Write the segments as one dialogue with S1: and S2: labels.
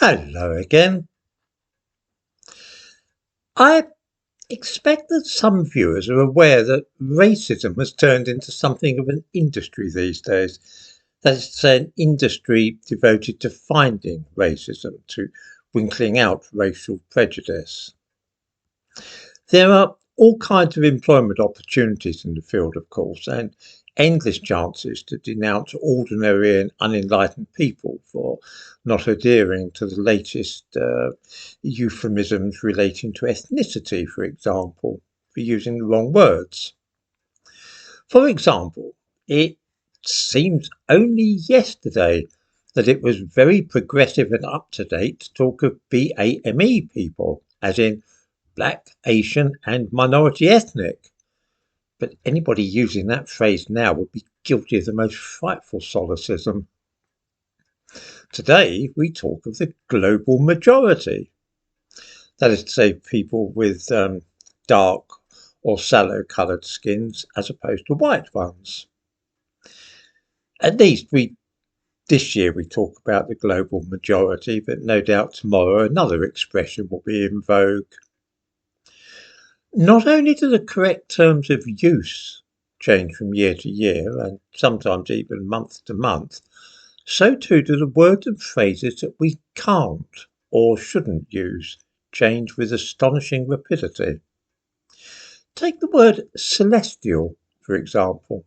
S1: Hello again. I expect that some viewers are aware that racism has turned into something of an industry these days. That is to say, an industry devoted to finding racism, to winkling out racial prejudice. There are all kinds of employment opportunities in the field, of course, and endless chances to denounce ordinary and unenlightened people for not adhering to the latest euphemisms relating to ethnicity, for example, for using the wrong words. For example, it seems only yesterday that it was very progressive and up to date to talk of BAME people, as in Black, Asian, and minority ethnic. But anybody using that phrase now would be guilty of the most frightful solecism. Today, we talk of the global majority. That is to say, people with dark or sallow coloured skins as opposed to white ones. At least this year we talk about the global majority, but no doubt tomorrow another expression will be in vogue. Not only do the correct terms of use change from year to year, and sometimes even month to month, so too do the words and phrases that we can't or shouldn't use change with astonishing rapidity. Take the word celestial, for example.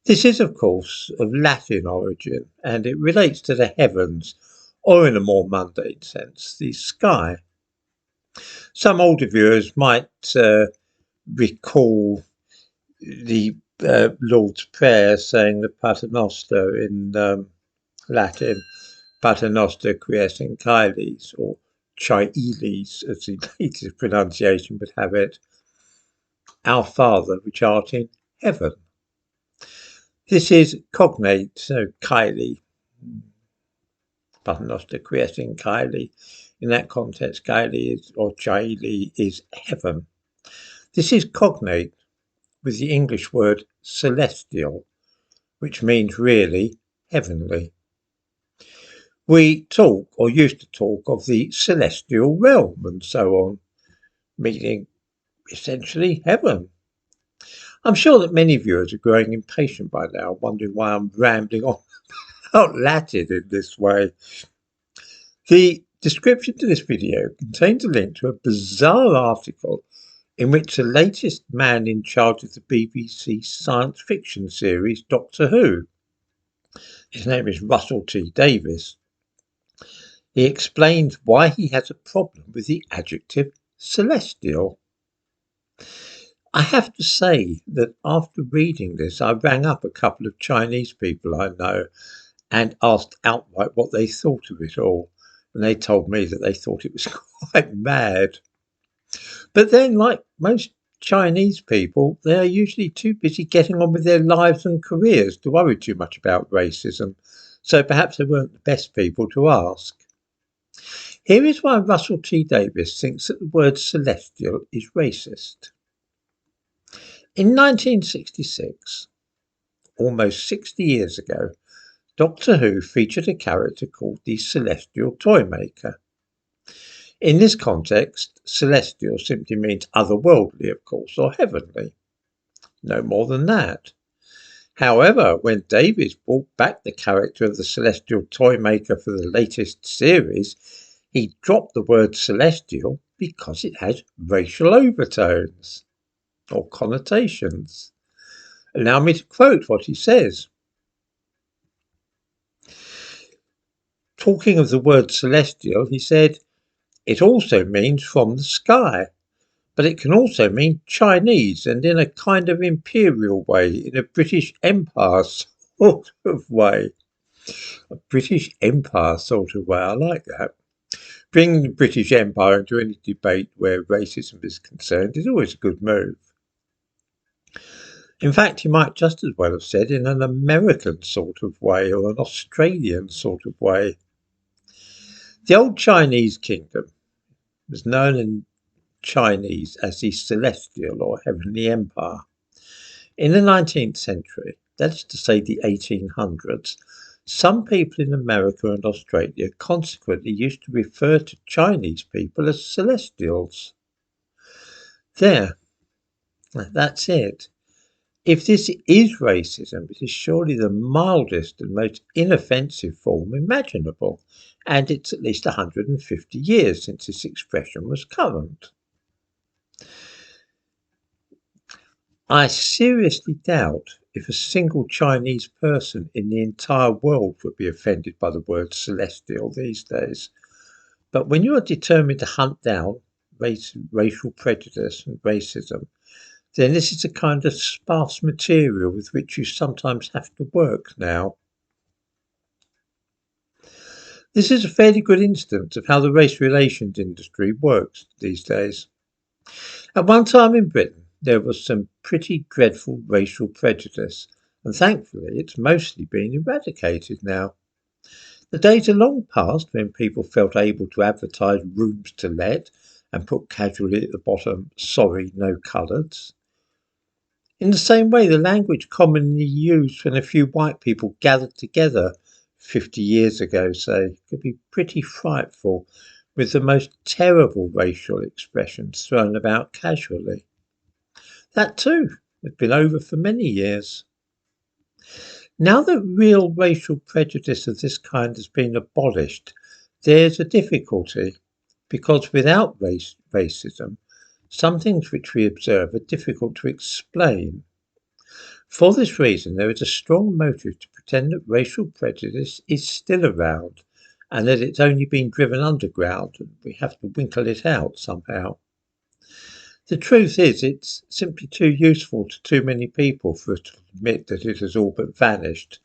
S1: This is, of course, of Latin origin, and it relates to the heavens, or in a more mundane sense, the sky. Some older viewers might recall the Lord's Prayer saying the Paternoster in Latin, Paternoster quies in caelis, or Chiaelis, as the latest pronunciation would have it, Our Father which art in heaven. This is cognate, so caeli, Paternoster quies in caeli. In that context, caeli is, or Chiaeli is heaven. This is cognate with the English word celestial, which means really heavenly. We talk, or used to talk, of the celestial realm and so on, meaning essentially heaven. I'm sure that many viewers are growing impatient by now, wondering why I'm rambling on about Latin in this way. The description to this video contains a link to a bizarre article in which the latest man in charge of the BBC science fiction series Doctor Who, his name is Russell T Davies, he explains why he has a problem with the adjective celestial. I have to say that after reading this, I rang up a couple of Chinese people I know and asked outright what they thought of it all. And they told me that they thought it was quite mad. But then, like most Chinese people, they are usually too busy getting on with their lives and careers to worry too much about racism. So perhaps they weren't the best people to ask. Here is why Russell T Davies thinks that the word celestial is racist. In 1966, almost 60 years ago, Doctor Who featured a character called the Celestial Toymaker. In this context, celestial simply means otherworldly, of course, or heavenly. No more than that. However, when Davies brought back the character of the Celestial Toymaker for the latest series, he dropped the word celestial because it has racial overtones or connotations. Allow me to quote what he says. Talking of the word celestial, he said, "It also means from the sky, but it can also mean Chinese and in a kind of imperial way, in a British Empire sort of way." A British Empire sort of way, I like that. Bringing the British Empire into any debate where racism is concerned is always a good move. In fact, he might just as well have said in an American sort of way or an Australian sort of way. The old Chinese kingdom was known in Chinese as the Celestial or Heavenly Empire. In the 19th century, that is to say the 1800s, Some people in America and Australia consequently used to refer to Chinese people as celestials. There, that's it. If this is racism, it is surely the mildest and most inoffensive form imaginable, and it's at least 150 years since this expression was current. I seriously doubt if a single Chinese person in the entire world would be offended by the word celestial these days. But when you are determined to hunt down racial prejudice and racism, then this is the kind of sparse material with which you sometimes have to work now. This is a fairly good instance of how the race relations industry works these days. At one time in Britain, there was some pretty dreadful racial prejudice, and thankfully it's mostly been eradicated now. The days are long past when people felt able to advertise rooms to let and put casually at the bottom, sorry, no coloureds. In the same way, the language commonly used when a few white people gathered together 50 years ago, say, could be pretty frightful, with the most terrible racial expressions thrown about casually. That too has been over for many years. Now that real racial prejudice of this kind has been abolished, there's a difficulty, because without racism, some things which we observe are difficult to explain. For this reason, there is a strong motive to pretend that racial prejudice is still around and that it's only been driven underground and we have to winkle it out somehow. The truth is, it's simply too useful to too many people for us to admit that it has all but vanished,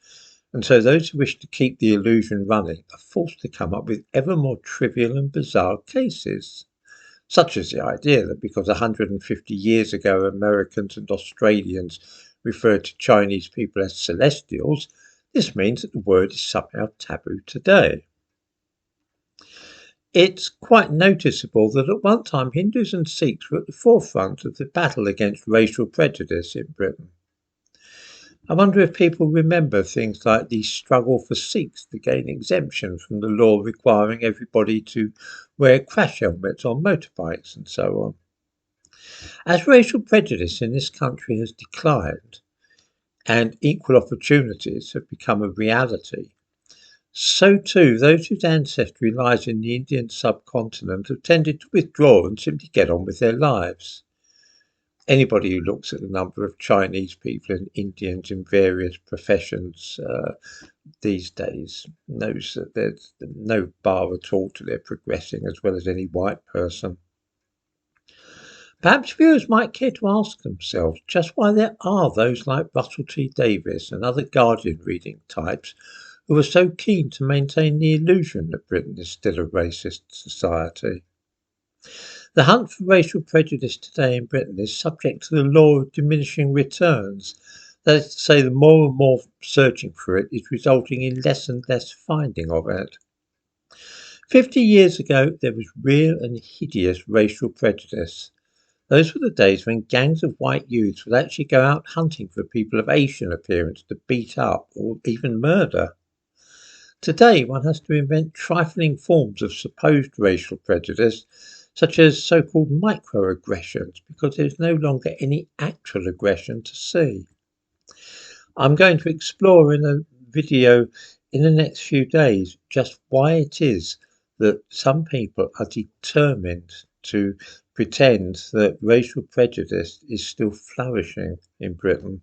S1: and so those who wish to keep the illusion running are forced to come up with ever more trivial and bizarre cases, such as the idea that because 150 years ago Americans and Australians referred to Chinese people as celestials, this means that the word is somehow taboo today. It's quite noticeable that at one time Hindus and Sikhs were at the forefront of the battle against racial prejudice in Britain. I wonder if people remember things like the struggle for Sikhs to gain exemption from the law requiring everybody to wear crash helmets on motorbikes and so on. As racial prejudice in this country has declined and equal opportunities have become a reality, so too those whose ancestry lies in the Indian subcontinent have tended to withdraw and simply get on with their lives. Anybody who looks at the number of Chinese people and Indians in various professions these days knows that there's no bar at all to their progressing as well as any white person. Perhaps viewers might care to ask themselves just why there are those like Russell T Davies and other Guardian reading types who are so keen to maintain the illusion that Britain is still a racist society. The hunt for racial prejudice today in Britain is subject to the law of diminishing returns. That is to say, the more and more searching for it is resulting in less and less finding of it. 50 years ago, there was real and hideous racial prejudice. Those were the days when gangs of white youths would actually go out hunting for people of Asian appearance to beat up or even murder. Today, one has to invent trifling forms of supposed racial prejudice, such as so-called microaggressions, because there's no longer any actual aggression to see. I'm going to explore in a video in the next few days just why it is that some people are determined to pretend that racial prejudice is still flourishing in Britain.